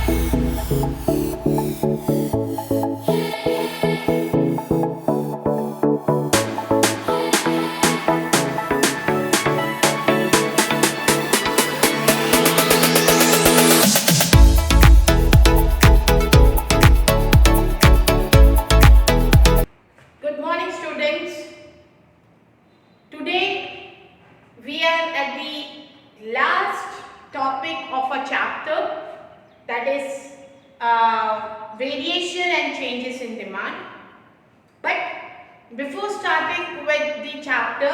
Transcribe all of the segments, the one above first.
Good morning, students. Today we are at the last topic of a chapter, that is variation and changes in demand. But before starting with the chapter,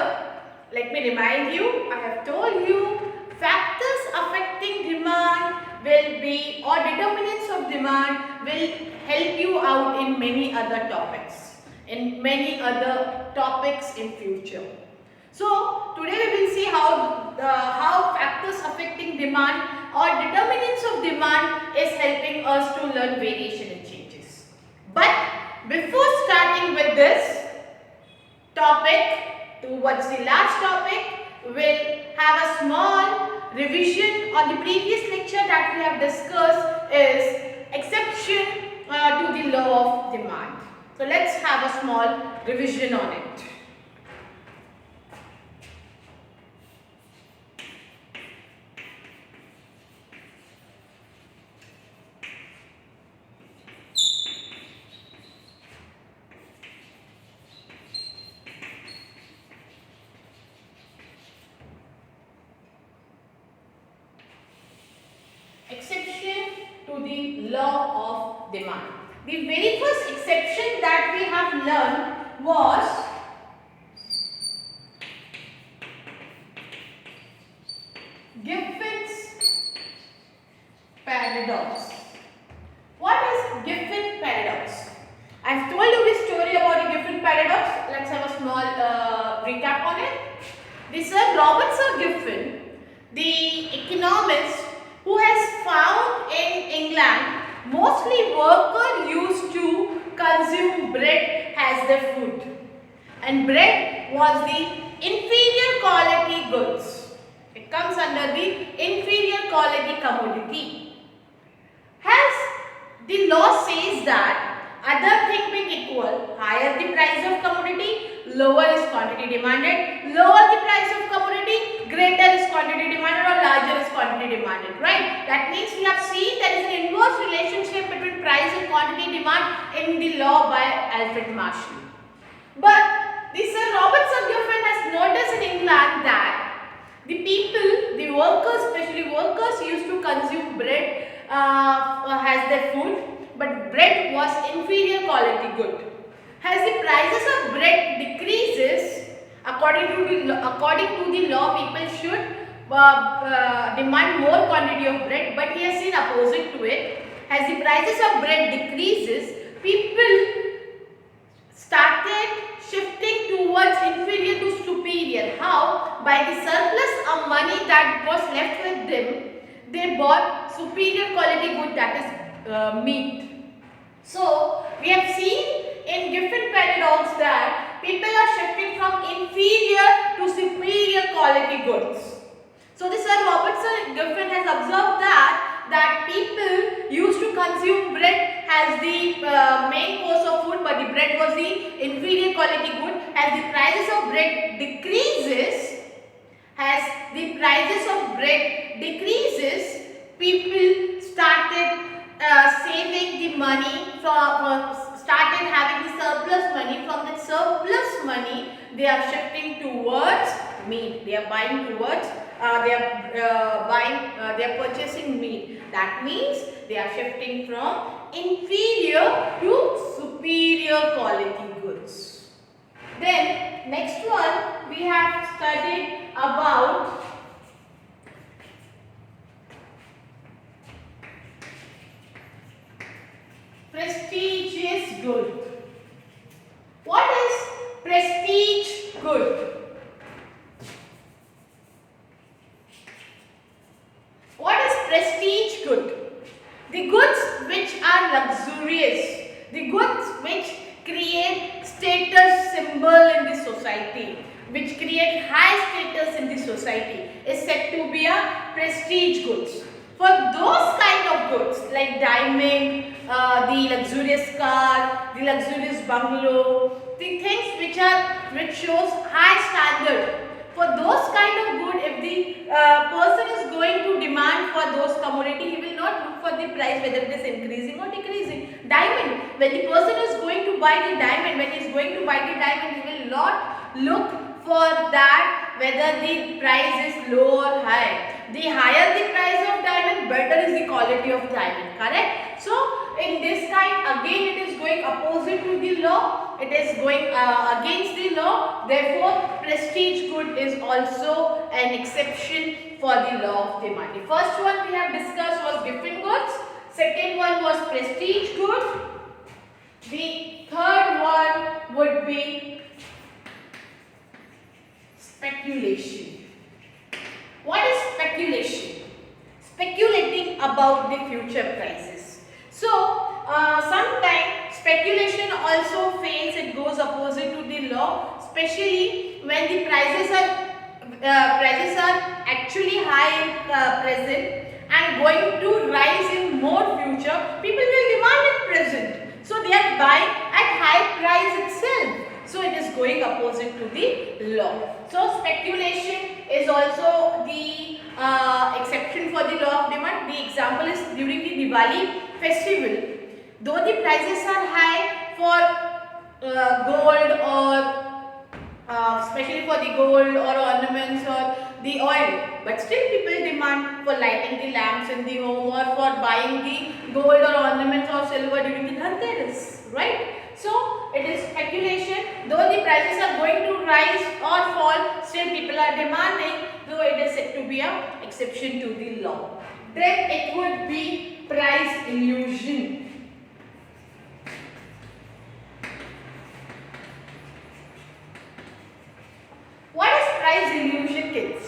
let me remind you, I have told you factors affecting demand will be, or determinants of demand will help you out in many other topics, in future. So today we will see how factors affecting demand or determinants of demand is helping us to learn variation and changes. But before starting with this topic, towards the last topic, we'll have a small revision on the previous lecture that we have discussed is exception to the law of demand. So let's have a small revision on it. Exception to the law of demand. The very first exception that we have learned was Giffen's paradox. What is Giffen paradox? I have told you this story about the Giffen paradox. Let's have a small recap on it. The Sir Robert Sir Giffen, the economist who has found in England mostly workers used to consume bread as their food, and bread was the inferior quality goods. It comes under the inferior quality commodity. As the law says that other thing being equal, higher the price of commodity, lower is quantity demanded, lower the price of commodity, greater is quantity demanded or larger is quantity demanded, right? That means we have seen there is an inverse relationship between price and quantity demand in the law by Alfred Marshall. But the Sir Robert Sir Giffen has noticed in England that the people, the workers, especially workers, used to consume bread as their food, but bread was inferior quality good. As the prices of bread decreases, according to the law, people should demand more quantity of bread, but he has seen opposite to it. As the prices of bread decreases, people started shifting towards inferior to superior. How? By the surplus of money that was left with them, they bought superior quality good, that is meat. So we have seen in Giffen paradox that people are shifting from inferior to superior quality goods. So the Sir Robert Sir Giffen has observed that people used to consume bread as the main course of food, but the bread was the inferior quality good. As the prices of bread decreases, people started saving the money started having the surplus money. From the surplus money, they are shifting towards meat. They are buying towards they are purchasing meat. That means they are shifting from inferior to superior quality goods. Then next one we have studied about prestigious good. What is prestige good? What is prestige good? The goods which are luxurious, the goods which create status symbol in the society, which create high status in the society, is said to be a prestige goods. For those kind of goods like diamond, the luxurious car, the luxurious bungalow, the things which shows high standard. For those kind of good, if the person is going to demand for those commodity, he will not look for the price whether it is increasing or decreasing. Diamond, when the person is going to buy the diamond, when he is going to buy the diamond, he will not look for that whether the price is low or high. The higher the price of diamond, better is the quality of diamond, correct? So in this kind, again it is going opposite to the law, it is going against the law, therefore prestige good is also an exception for the law of demand. The first one we have discussed was Giffen goods, second one was prestige good, the third one would be speculation. What is speculation? Speculating about the future prices. So, sometimes speculation also fails, it goes opposite to the law, especially when the prices are actually high in present and going to rise in more future. People will demand in present. So, they are buying at high price itself. So, it is going opposite to the law. So, speculation is also the exception for the law of demand. The example is during the Diwali festival. Though the prices are high for gold or especially for the gold or ornaments or the oil, but still people demand for lighting the lamps in the home or for buying the gold or ornaments or silver during the Dhanteras, right? So, it is speculation. Though the prices are going to rise or fall, still people are demanding, though it is said to be an exception to the law. Then it would be price illusion. What is price illusion, kids?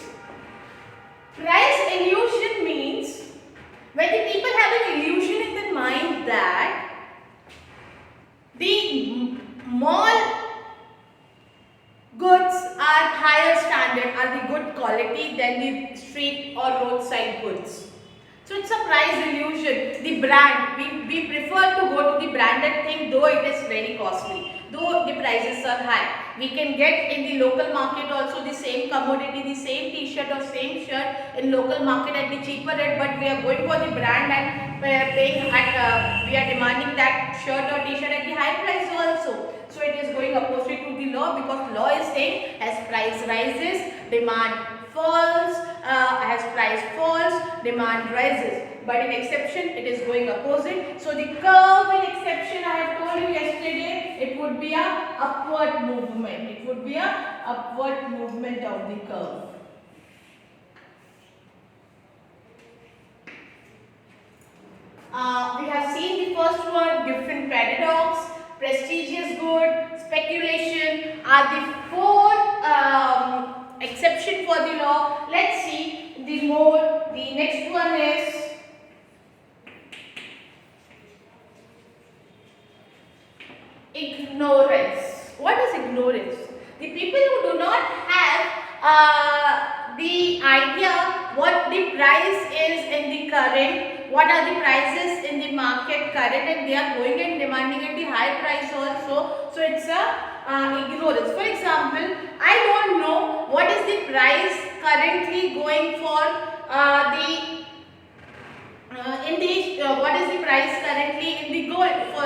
Price illusion means when the people have an illusion in their mind that the mall goods are higher standard, are the good quality than the street or roadside goods. So it's a price illusion. The brand, we prefer to go to the branded thing though it is very costly, though the prices are high. We can get in the local market also the same commodity, the same t-shirt or same shirt in local market at the cheaper rate, but we are going for the brand and we are paying at, we are demanding that shirt or t-shirt at the high price also. So it is going opposite to the law, because law is saying as price rises, demand falls, as price falls, demand rises. But in exception, it is going opposite. So the curve in exception, I have told you yesterday, it would be a upward movement. It would be a upward movement of the curve. We have seen the first one, Giffen paradox, prestigious good, speculation are the four exception for the law. Let's see the more. The next one is ignorance. What is ignorance? The people who do not have the idea what the price is in the current, what are the prices in the market current, and they are going and demanding at the high price also. So it's a ignorance. For example, I don't know what is the price currently going for what is the price currently in the gold for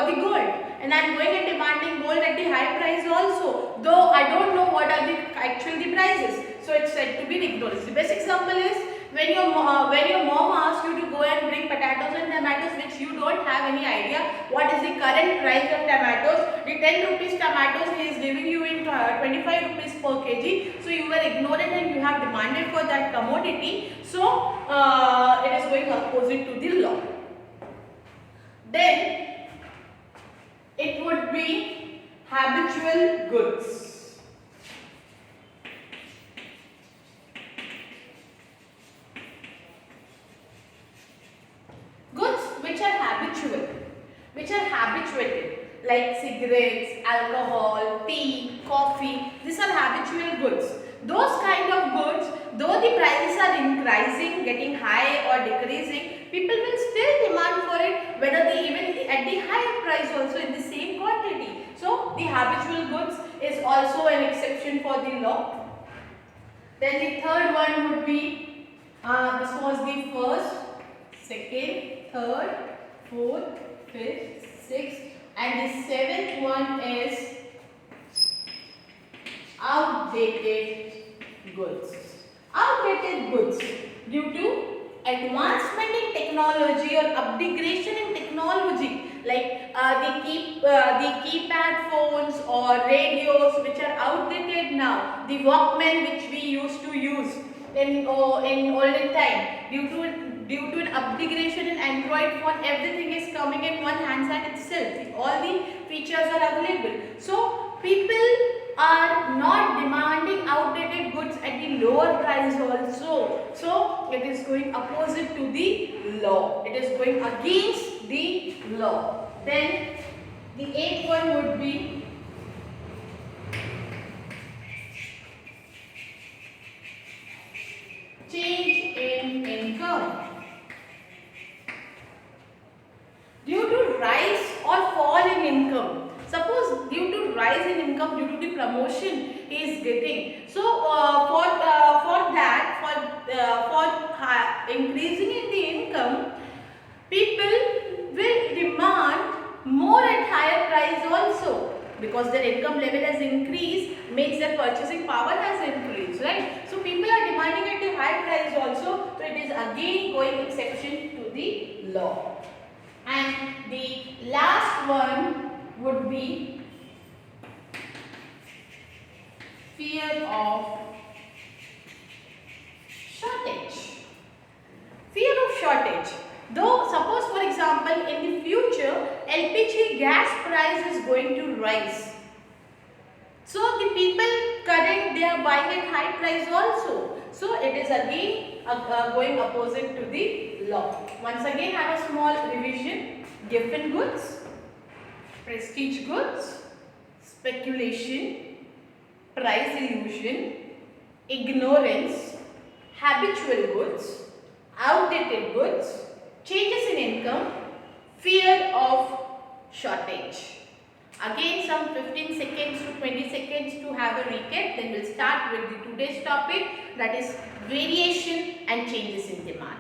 the gold, and I am going and demanding gold at the high price also, though I don't know what are the actual prices. So it's said to be ignorance. The best example is when your mom asks you to go and bring potatoes and tomatoes which you don't have any idea what is the current price of tomatoes. The 10 rupees tomatoes he is giving you in 25 rupees per kg. So you were ignorant and you have demanded for that commodity. So it is going opposite to the law. Then it would be habitual goods. Goods which are habituated, like cigarettes, alcohol, tea, coffee. These are habitual goods. Those kind of goods though the prices are increasing, getting high or decreasing, people will still demand for it, whether they even at the higher price also in the same quantity. So the habitual goods is also an exception for the law. Then the third one would be, this was the first, second, third, fourth, fifth, sixth, and the seventh one is outdated goods. Outdated goods due to advancement in technology or upgradation in technology, like the keypad phones or radios which are outdated now, the Walkman which we used to use in olden time, due to an upgradation in Android phone, everything is coming in one handset itself. All the features are available. So people are not demanding outdated goods at the lower price also. So it is going opposite to the law. It is going against the law. Then the eighth one would be change in income. Due to rise or fall in income. Suppose due to rise in income, due to the promotion he is getting. So for increasing in the income, people will demand more at higher price also, because their income level has increased, makes their purchasing power has increased, right? So people are demanding at a high price also. So it is again going exception to the law. And the last one would be fear of shortage. Fear of shortage. Though suppose for example in the future LPG gas price is going to rise. So the people current they are buying at high price also. So it is again going opposite to the law. Once again have a small revision. Giffen goods, prestige goods, speculation, price illusion, ignorance, habitual goods, outdated goods, changes in income, fear of shortage. Again some 15 seconds to 20 seconds to have a recap. Then we'll start with the today's topic, that is variation and changes in demand.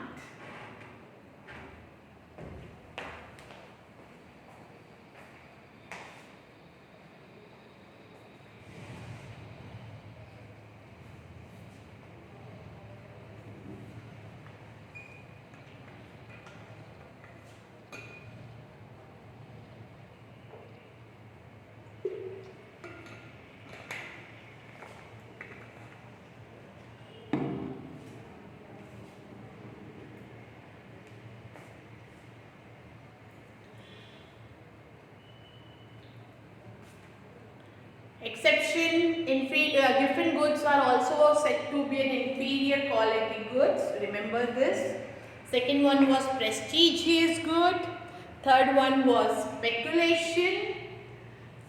Exception, Giffen goods are also said to be an inferior quality goods. Remember this. Second one was prestigious good. Third one was speculation.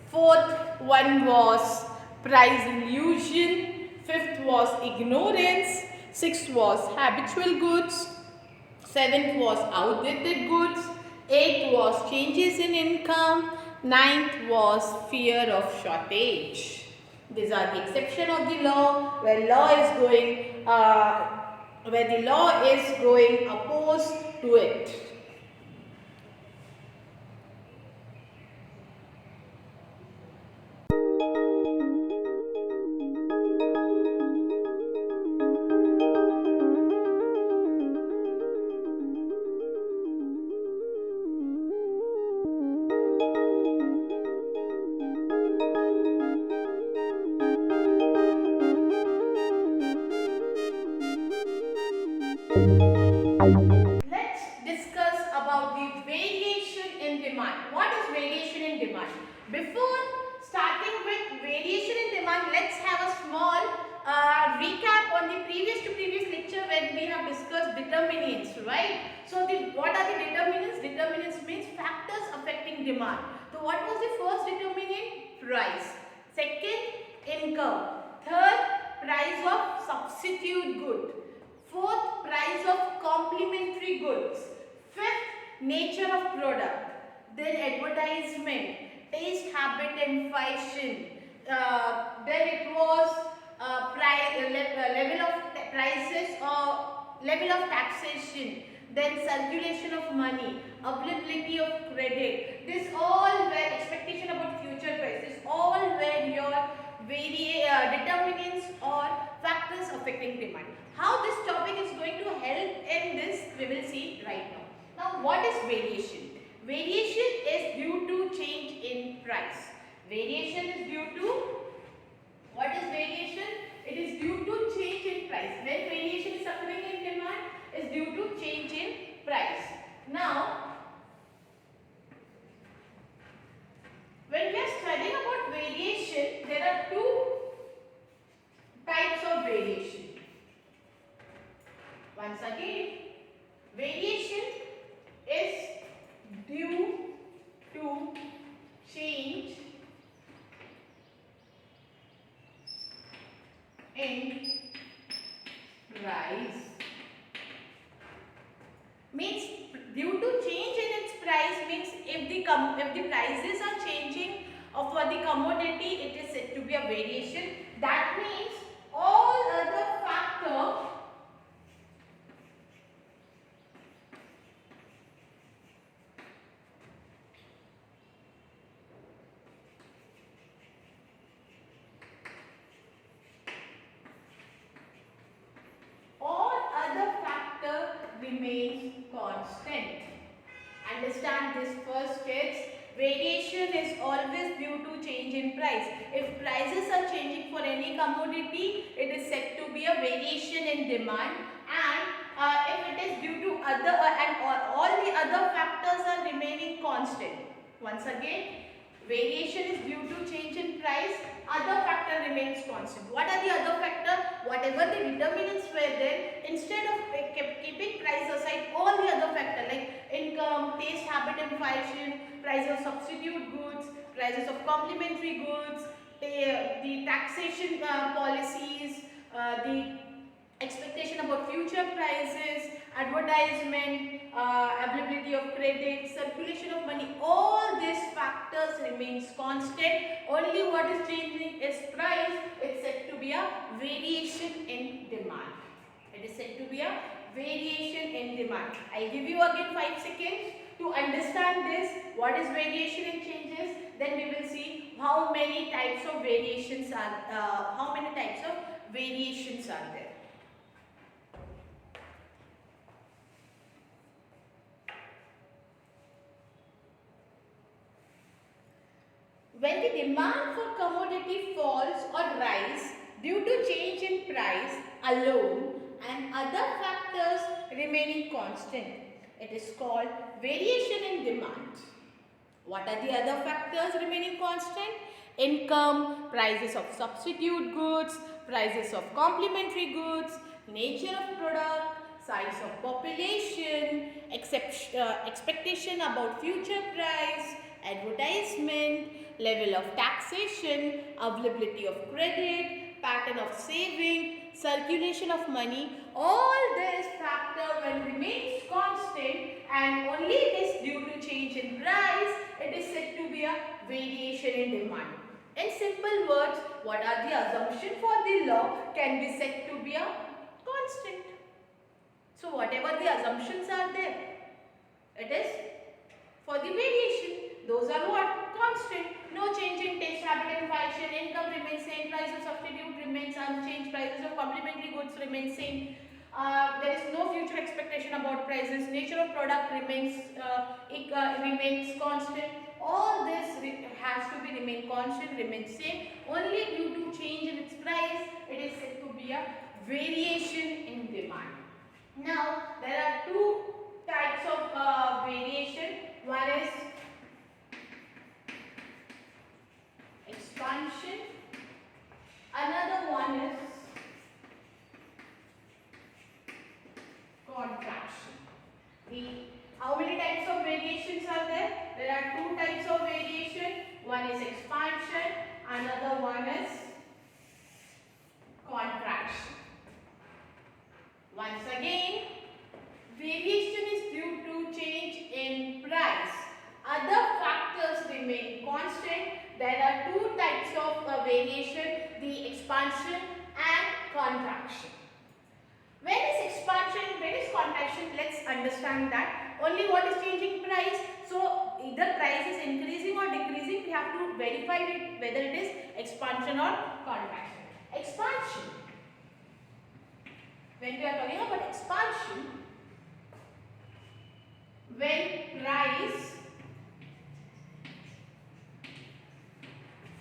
Fourth one was price illusion. Fifth was ignorance. Sixth was habitual goods. Seventh was outdated goods. Eighth was changes in income. Ninth was fear of shortage. These are the exception of the law, where the law is going opposed to it. Let's discuss about the variation in demand. What is variation in demand? Before starting with variation in demand, let's have a small recap on the previous lecture when we have discussed determinants, right? So what are the determinants? Determinants means factors affecting demand. So what was the first determinant? Price. Second, income. Third, price of substitute good. Fourth, price of complementary goods. Fifth, nature of product. Then advertisement, taste, habit and fashion. Then it was level of prices or level of taxation. Then circulation of money, availability of credit. This all were expectation about future prices. All were your determinants or factors affecting demand. How this topic is going to help in this, we will see right now. Now, what is variation? Variation is due to change in price. Variation is due to, what is variation? It is due to change in price. When variation is occurring in demand, is due to change in price. Now, when we are studying about variation, there are two types of variation. Once again, variation is due to change in price. Means due to change in its price means if the prices are changing for the commodity, it is said to be a variation. That means all other factors remains constant. Understand this first, kids. Variation is always due to change in price. If prices are changing for any commodity, it is said to be a variation in demand. And if it is due to other all the other factors are remaining constant. Once again, variation is due to change in price, other factor remains constant. What are the other factor? Whatever the determinants were there, instead of keeping price aside, all the other factor like income, taste, habit and fashion, price of substitute goods, prices of complementary goods, the taxation policies, the expectation about future prices, advertisement, availability of credit, circulation of money, all these factors remains constant. Only what is changing is price. It's said to be a variation in demand. It is said to be a variation in demand. I'll give you again 5 seconds to understand this. What is variation and changes? Then we will see how many types of variations are there. When the demand for commodity falls or rise due to change in price alone and other factors remaining constant, it is called variation in demand. What are the other factors remaining constant? Income, prices of substitute goods, prices of complementary goods, nature of product, size of population, expectation about future price, advertisement, level of taxation, availability of credit, pattern of saving, circulation of money. All these factors when remains constant and only it is due to change in price, it is said to be a variation in demand. In simple words, what are the assumptions for the law can be said to be a constant. So whatever the assumptions are there, it is for the variation. Those are what? Constant. No change in taste, habit and fashion. Income remains same. Price of substitute remains unchanged. Prices of complementary goods remain same. There is no future expectation about prices. Nature of product remains constant. All this has to be remain constant, remain same. Only due to change in its price, it is said to be a variation in demand. Now, there are two types of variation. One is expansion, another one is contraction. How many types of variations are there? There are two types of variation. One is expansion, another one is contraction. again, variation is due to change in price. Other factors remain constant. There are two types of variation, the expansion and contraction. When is expansion, when is contraction? Let's understand that. Only what is changing price. So either price is increasing or decreasing. We have to verify it whether it is expansion or contraction. Expansion. When we are talking about expansion, when price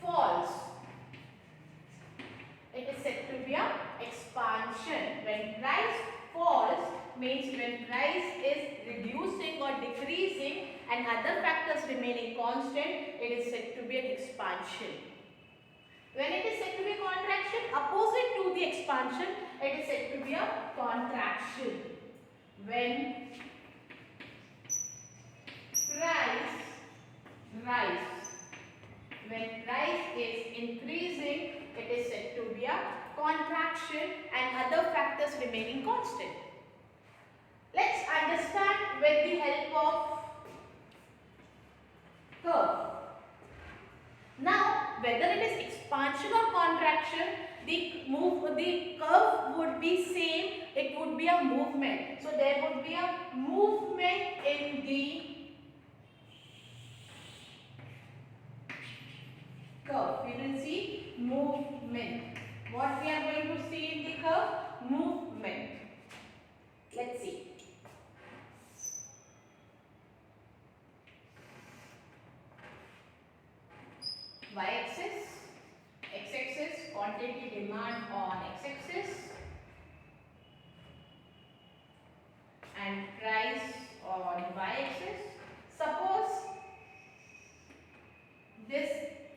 falls, it is said to be a expansion. When price falls means when price is reducing or decreasing and other factors remaining constant, it is said to be an expansion. When it is said to be a contraction, opposite to the expansion, it is said to be a contraction. When price rise, when price is increasing, it is said to be a contraction and other factors remaining constant. Let's understand with the help of curve. Now, whether it is expansion or contraction, the curve would be same. It would be a movement. So there would be a movement in the curve. We will see movement. What we are going to see in the curve? Movement. Let's see. Y-axis, x-axis, quantity demand on x-axis and price on y-axis. Suppose this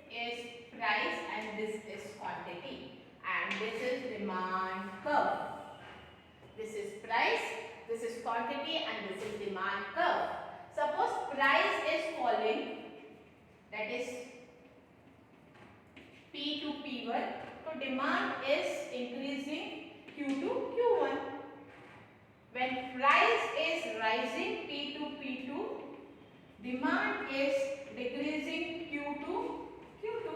is price and this is quantity and this is demand curve. This is price, this is quantity and this is demand curve. Suppose price is falling, that is P to P1, so demand is increasing Q to Q1. When price is rising P to P2, demand is decreasing Q to Q2.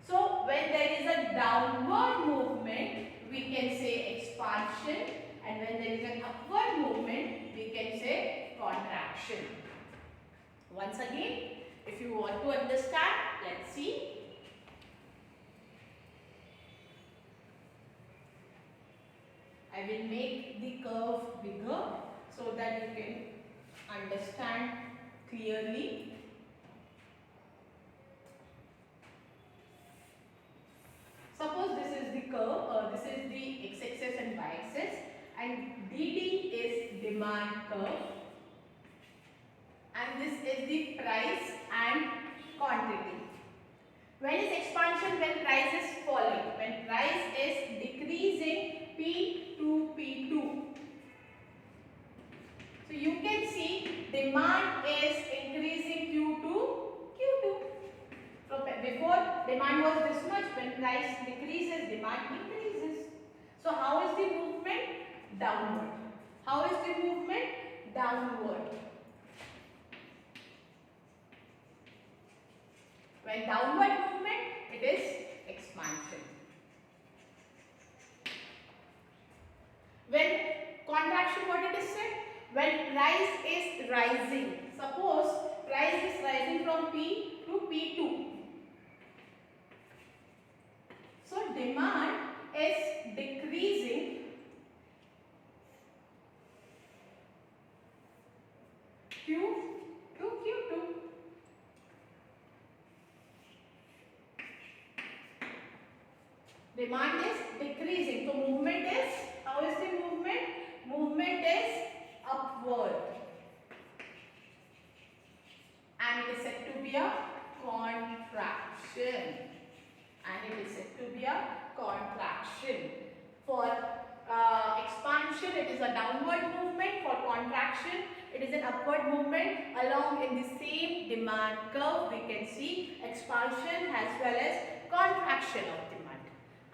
So when there is a downward movement, we can say expansion, and when there is an upward movement, we can say contraction. Once again, if you want to understand, let's see. I will make the curve bigger so that you can understand clearly. Suppose this is the curve, this is the x-axis and y-axis, and DD is demand curve, and this is the price and quantity. When is expansion? When price is falling. When price is decreasing P to P2. So you can see demand is increasing Q to Q2. So before demand was this much, when price decreases, demand increases. So how is the movement? Downward. How is the movement? Downward. When downward movement, it is expansion. When contraction, what it is said? When price is rising. Suppose price is rising from P to P2. So demand is decreasing Q to Q2. Demand is decreasing. So movement is, how is the movement? Movement is upward. And it is said to be a contraction. And it is said to be a contraction. For expansion, it is a downward movement. For contraction, it is an upward movement. Along in the same demand curve, we can see expansion as well as contraction of demand.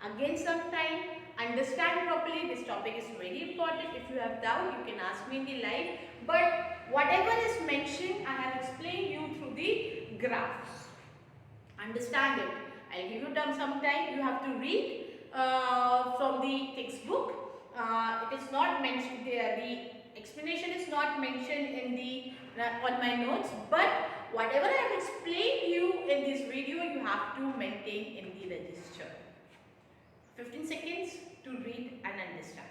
Again, sometime understand properly. This topic is very important. If you have doubt, you can ask me in the live. But whatever is mentioned, I have explained you through the graphs. Understand it. I'll give you some time. You have to read from the textbook. It is not mentioned there. The explanation is not mentioned in the on my notes. But whatever I have explained you in this video, you have to maintain in the register. 15 seconds to read and understand.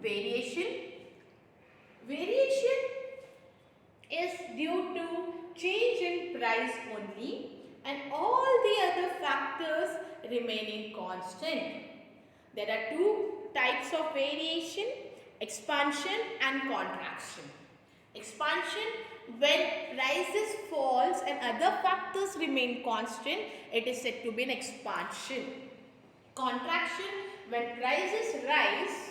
Variation. Variation is due to change in price only and all the other factors remaining constant. There are two types of variation, expansion and contraction. Expansion, when prices falls and other factors remain constant, it is said to be an expansion. Contraction, when prices rise,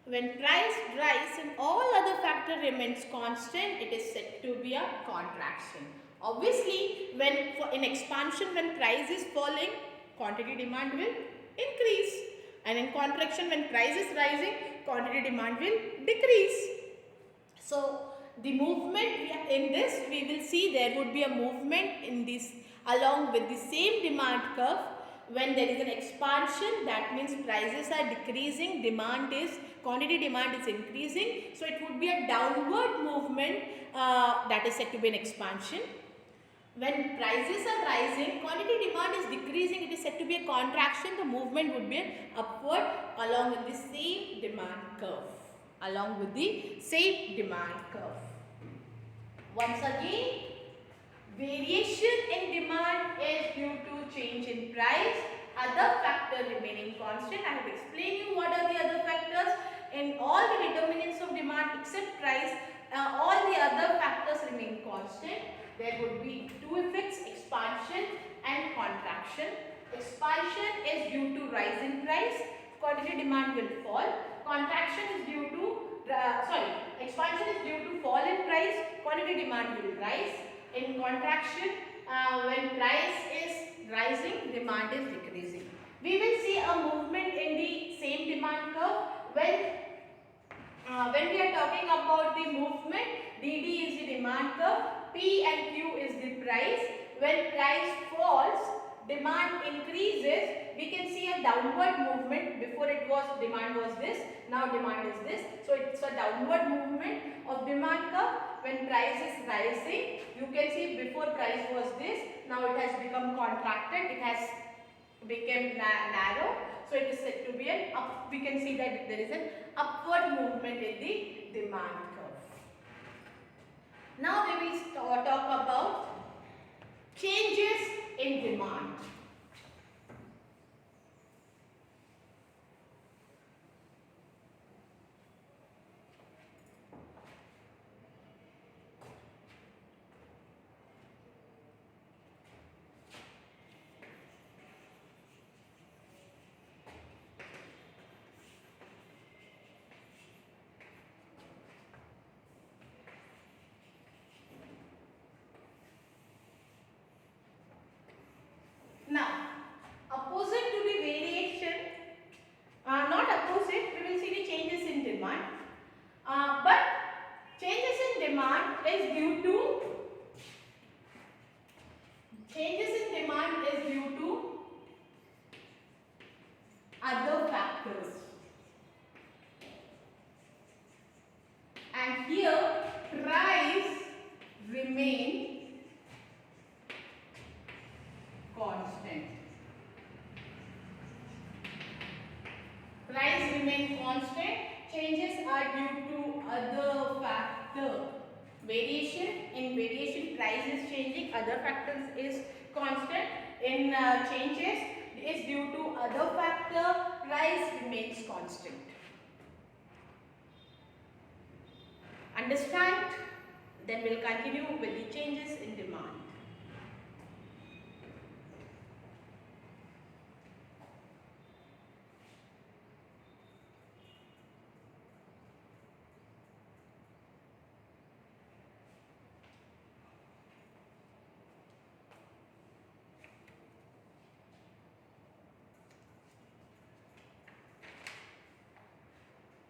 when price rise and all other factor remains constant, it is said to be a contraction. Obviously, in expansion, when price is falling, quantity demand will increase, and in contraction, when price is rising, quantity demand will decrease. So the movement in this, we will see there would be a movement in this along with the same demand curve. When there is an expansion, that means prices are decreasing, quantity demand is increasing. So it would be a downward movement that is said to be an expansion. When prices are rising, quantity demand is decreasing, it is said to be a contraction. The movement would be an upward along with the same demand curve. Once again, variation in demand is due to change in price, other factor remaining constant. I have explained you what are the other factors. In all the determinants of demand except price, all the other factors remain constant. There would be two effects, expansion and contraction. Expansion is due to rise in price, quantity demand will fall. Contraction is due to, expansion is due to fall in price, quantity demand will rise. In contraction, when price is rising, demand is decreasing. We will see a movement in the same demand curve when we are talking about the movement. DD is the demand curve, P and Q is the price. When price falls, demand increases, we can see a downward movement. Before demand was this, now demand is this. So it's a downward movement of demand curve. When price is rising, you can see before price was this, now it has become contracted, it has become narrow. So it is said to be we can see that there is an upward movement in the demand curve. Now we will talk about changes in demand. Now, opposite to the variation, not opposite, we will see the changes in demand. But changes in demand is due to other factors. And here price remain constant. Price remain constant. Changes are due to other factor. In variation price is changing, other factors is constant. In changes is due to other factor, price remains constant. Understand? Then we'll continue with the changes in demand.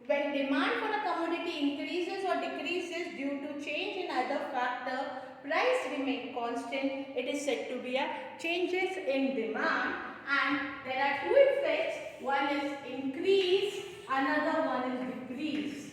when demand for a commodity increases or decreases due to change in other factor, price remain constant. It is said to be a changes in demand, and there are two effects. One is increase, another one is decrease.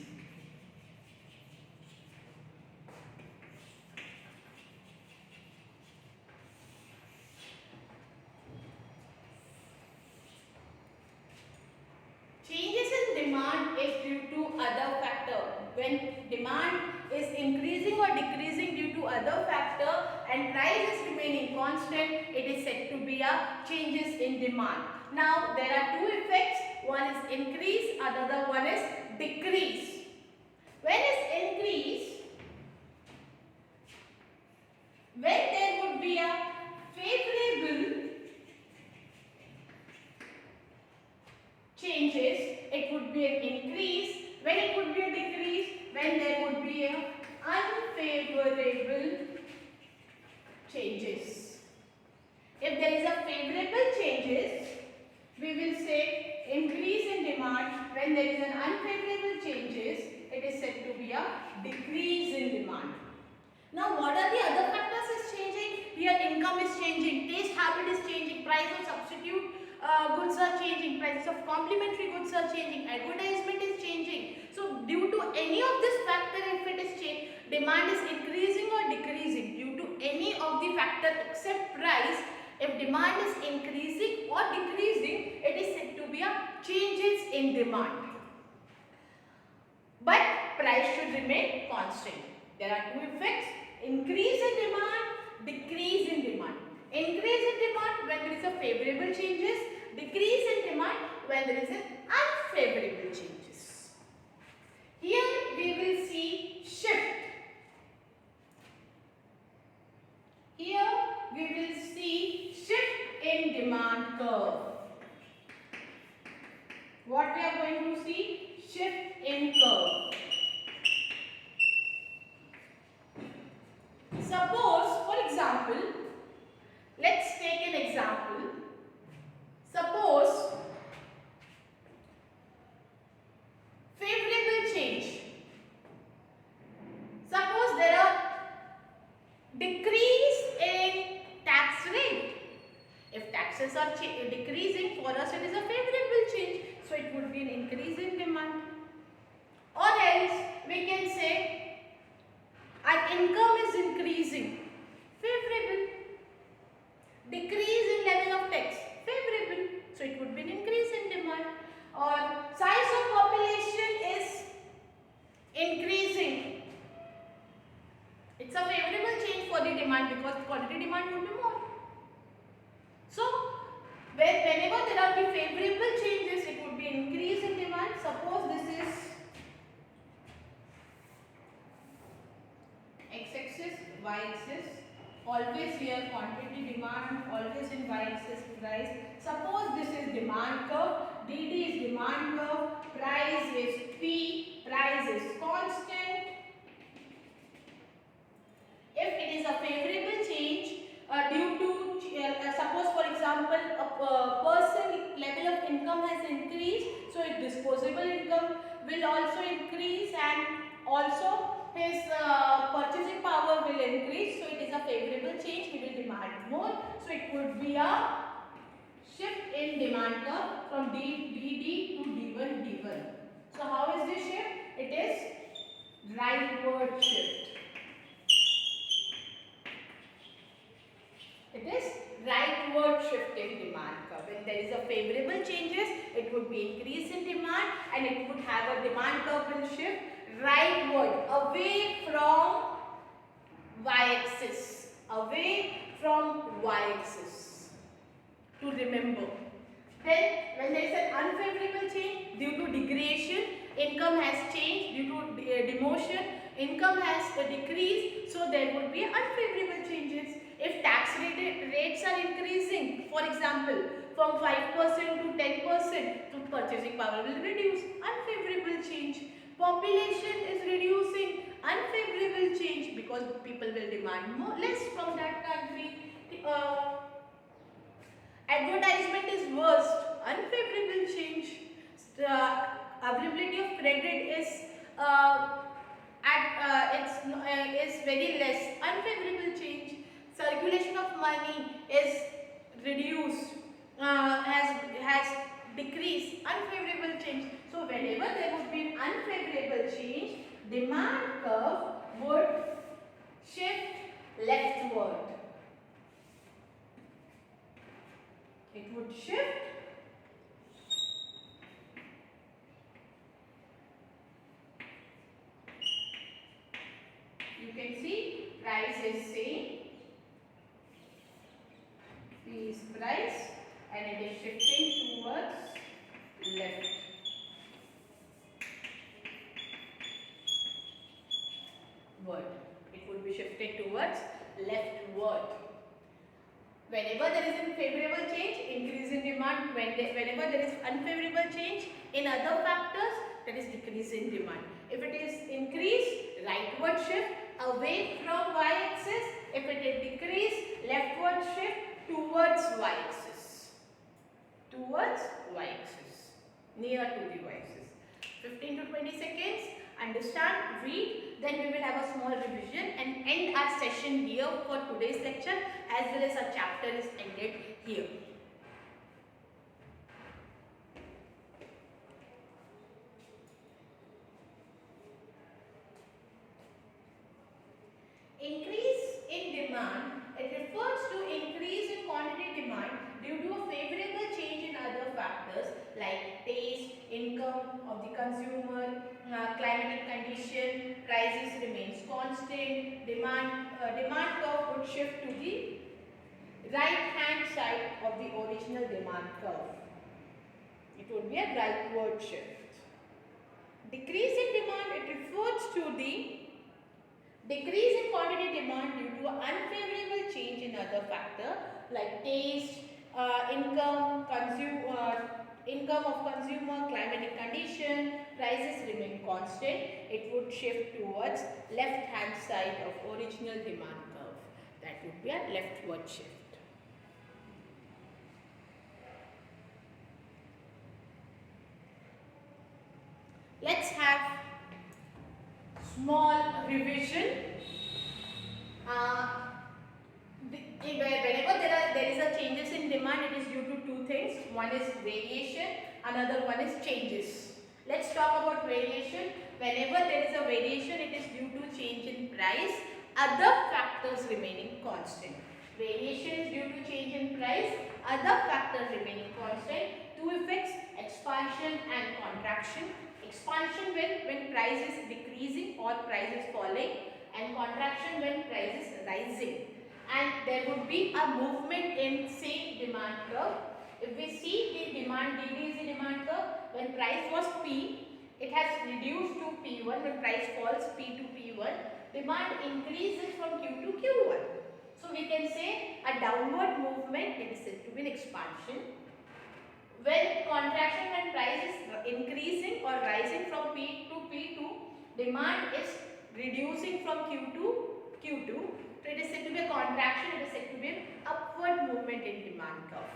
Changes in demand is due to other factor. When demand is increasing or decreasing due to other factor and price is remaining constant, it is said to be a changes in demand. Now there are two effects. One is increase, another one is decrease. When is increase? When there would be a favorable changes, it would be an increase. When it would be a decrease, when there would be a unfavorable changes. If there is a favorable changes, we will say increase in demand. When there is an unfavorable changes, it is said to be a decrease in demand. Now what are the other factors is changing? Here income is changing, taste habit is changing, price of substitute goods are changing, prices of complementary goods are changing, advertisement is changing. So due to any of this factor, if it is changed, demand is increasing or decreasing due to any of the factor except price. If demand is increasing or decreasing, it is said to be a changes in demand. But price should remain constant. There are two effects: increase in demand, decrease in demand. Increase in demand when there is a favorable changes, decrease in demand when there is an unfavorable changes. Here we will see shift. Here we will see shift in demand curve. What we are going to see? Shift in curve. Suppose, for example, let's take an example. Suppose favorable change. Suppose there are decrease in tax rate. If taxes are decreasing, for us it is a favorable change. So it would be an increase in demand. Or else we can say our income is increasing. Favorable. Decrease in level of tax, favorable. So it would be an increase in demand. Or size of population is increasing. It's a favorable change for the demand because quantity demand would be more. So whenever there are the favorable changes, it would be an increase in demand. Suppose this is x-axis, y-axis. Always here quantity demand, always in y-axis price. Suppose this is demand curve, dd is demand curve, price is P, price is constant. If it is a favorable change due to, suppose for example, a person level of income has increased, so his disposable income will also increase and also his purchasing power will increase. So it is a favorable change, he will demand more. So it would be a shift in demand curve from DD to D1 D1. So how is this shift? It is rightward shift. It is rightward shift in demand curve. When there is a favorable changes, it would be increase in demand and it would have a demand curve will shift rightward, away from y-axis, away from y-axis, to remember. Then when there is an unfavorable change due to degradation, income has changed, due to demotion, income has decreased, so there would be unfavorable changes. If tax rates are increasing, for example, from 5% to 10%, to purchasing power will reduce, unfavorable change. Population is reducing, unfavorable change because people will demand more less from that country. Advertisement is worst, unfavorable change. availability of credit is very less. Unfavorable change, circulation of money is reduced, has decreased. Unfavorable change. So whenever there would be an unfavorable change, demand curve would shift leftward. It would shift you can see price is same, P is price and it is shifting towards left. It would be shifted towards leftward. Whenever there is a favorable change, increase in demand. Whenever there is unfavorable change in other factors, that is decrease in demand. If it is increase, rightward shift away from y-axis. If it is decrease, leftward shift towards y-axis. Towards y-axis, near to the y-axis. 15 to 20 seconds. Understand, read, then we will have a small revision and end our session here for today's lecture, as well as our chapter is ended here. Increase in demand, it refers to increase in quantity demand due to a favorable change in other factors like taste, income of the consumer, climatic condition, prices remains constant, demand curve would shift to the right hand side of the original demand curve. It would be a rightward shift. Decrease in demand, it refers to the decrease in quantity demand due to an unfavorable change in other factor like taste, income of consumer, climatic condition, prices remain constant. It would shift towards left hand side of original demand curve. That would be a leftward shift. Let's have small revision. Whenever there is a changes in demand, it is due to two things. One is variation, another one is changes. Let's talk about variation. Whenever there is a variation, it is due to change in price, other factors remaining constant. Variation is due to change in price, other factors remaining constant. Two effects, expansion and contraction. Expansion when price is decreasing or price is falling, and contraction when price is rising. And there would be a movement in same demand curve. If we see the demand, DD is the demand curve. When price was P, it has reduced to P1. When price falls, P to P1. Demand increases from Q to Q1. So we can say a downward movement, it is said to be an expansion. When contraction, when price is increasing or rising from P to P2, demand is reducing from Q to Q2. So it is said to be a contraction, it is said to be an upward movement in demand curve.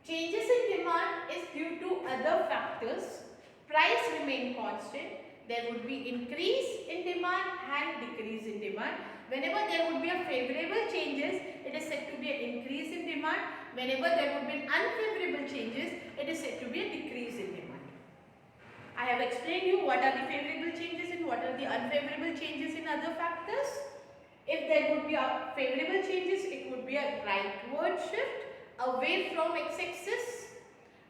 Changes in demand is due to other factors. Price remain constant. There would be increase in demand and decrease in demand. Whenever there would be a favorable changes, it is said to be an increase in demand. Whenever there would be unfavorable changes, it is said to be a decrease in demand. I have explained you what are the favorable changes and what are the unfavorable changes in other factors. If there would be a favorable changes, it would be a rightward shift away from x-axis,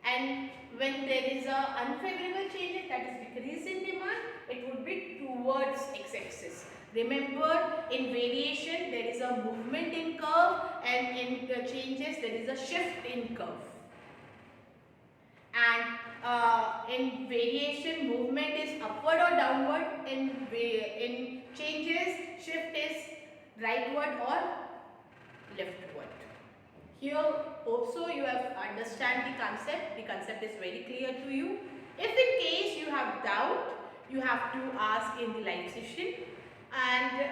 and when there is a unfavorable change, that is decrease in demand, it would be towards x-axis. Remember, in variation there is a movement in curve, and in the changes there is a shift in curve. And in variation, movement is upward or downward. In changes, shift is rightward or leftward. Here also you have understand the concept. The concept is very clear to you. If in case you have doubt, you have to ask in the live session, and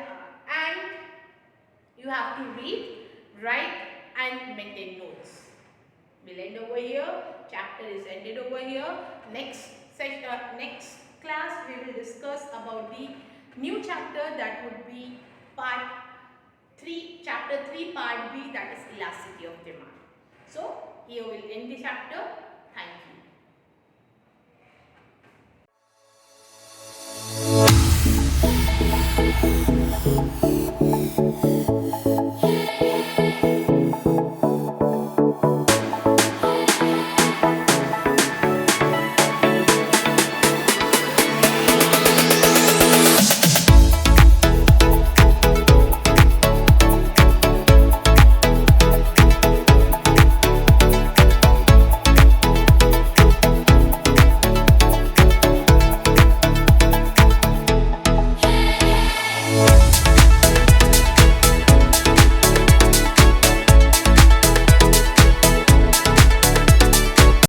you have to read, write and maintain notes. We'll end end over here. Chapter is ended over here. Next class we will discuss about the new chapter, that would be part 3, chapter 3 part B, that is elasticity of demand. So here we'll end the chapter.